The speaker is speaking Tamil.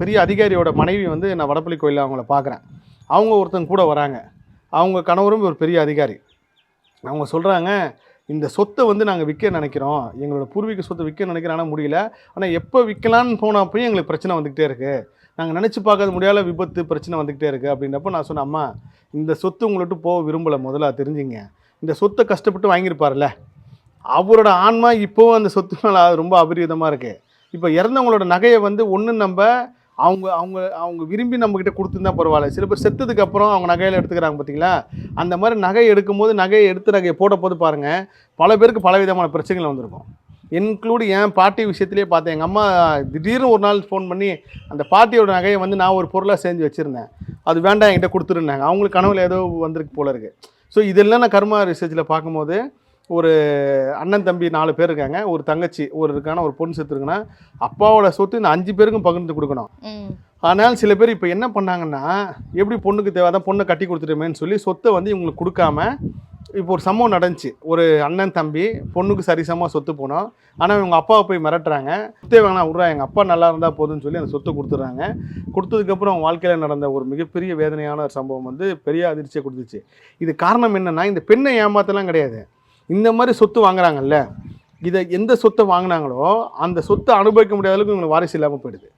பெரிய அதிகாரியோட மனைவி வந்து நான் வடப்பள்ளி கோயிலில் அவங்கள பார்க்குறேன். அவங்க ஒருத்தங்க கூட வராங்க. அவங்க கணவரும் ஒரு பெரிய அதிகாரி. அவங்க சொல்கிறாங்க, இந்த சொத்தை வந்து நாங்கள் விற்க நினைக்கிறோம். எங்களோட பூர்வீக சொத்தை விற்க நினைக்கிறோம். ஆனால் முடியல. ஆனால் எப்போ விற்கலான்னு போனப்பயும் எங்களுக்கு பிரச்சனை வந்துக்கிட்டே இருக்குது. நாங்கள் நினச்சி பார்க்காத முடியாத விபத்து பிரச்சனை வந்துக்கிட்டே இருக்குது அப்படின்றப்ப நான் சொன்னேன், அம்மா இந்த சொத்து உங்களை விட்டு போக விரும்பலை, முதல்ல தெரிஞ்சுங்க. இந்த சொத்தை கஷ்டப்பட்டு வாங்கியிருப்பார்ல, அவரோட ஆன்மா இப்போவும் அந்த சொத்து மேலே ரொம்ப அபரிதமாக இருக்குது. இப்போ இறந்தவங்களோட நகையை வந்து ஒன்று நம்ம அவங்க அவங்க அவங்க விரும்பி நம்மக்கிட்ட கொடுத்துருந்தா பரவாயில்ல. சில பேர் செத்ததுக்கு அப்புறம் அவங்க நகையில் எடுத்துக்கிறாங்க பார்த்தீங்களா? அந்த மாதிரி நகையை எடுக்கும்போது நகையை எடுத்து நகையை போது பாருங்கள், பல பேருக்கு பல விதமான பிரச்சனைகள் வந்திருக்கும். இன்க்ளூட் என் பாட்டி விஷயத்துலேயே பார்த்தேன். எங்கள் அம்மா திடீர்னு ஒரு நாள் ஃபோன் பண்ணி அந்த பாட்டியோட நகையை வந்து நான் ஒரு பொருளாக செஞ்சு வச்சுருந்தேன். அது வேண்டாம் என்கிட்ட கொடுத்துருந்தாங்க. அவங்களுக்கு கனவுல ஏதோ வந்திருக்கு போல இருக்குது. ஸோ இதெல்லாம் நான் கர்மா ரிசர்ச்சில் பார்க்கும்போது ஒரு அண்ணன் தம்பி 4 பேர் இருக்காங்க. ஒரு தங்கச்சி ஒரு இருக்கான, ஒரு பொண்ணு செத்துருக்குன்னா அப்பாவோட சொத்து இந்த 5 பேருக்கும் பகிர்ந்து கொடுக்கணும். ஆனால் சில பேர் இப்போ என்ன பண்ணாங்கன்னா, எப்படி பொண்ணுக்கு தேவை தான் பொண்ணை கட்டி கொடுத்துட்டோமேன்னு சொல்லி சொத்தை வந்து இவங்களுக்கு கொடுக்காம, இப்போ ஒரு சம்பவம் நடந்துச்சு. ஒரு அண்ணன் தம்பி பொண்ணுக்கு சரிசமமாக சொத்து போனோம். ஆனால் இவங்க அப்பாவை போய் மிரட்டுறாங்க. சொத்தே வேணாம் விட்றா, எங்கள் அப்பா நல்லா இருந்தால் போதும்னு சொல்லி அந்த சொத்தை கொடுத்துட்றாங்க. கொடுத்ததுக்கப்புறம் அவங்க வாழ்க்கையில் நடந்த ஒரு மிகப்பெரிய வேதனையான ஒரு சம்பவம் வந்து பெரிய அதிர்ச்சியை கொடுத்துச்சு. இது காரணம் என்னென்னா, இந்த பெண்ணை ஏமாத்தலாம் கிடையாது. இந்த மாதிரி சொத்து வாங்குறாங்கல்ல, இதை எந்த சொத்தை வாங்கினாங்களோ அந்த சொத்தை அனுபவிக்க முடியாத அளவுக்கு இவங்களுக்கு வாரிசு இல்லாமல் போயிடுது.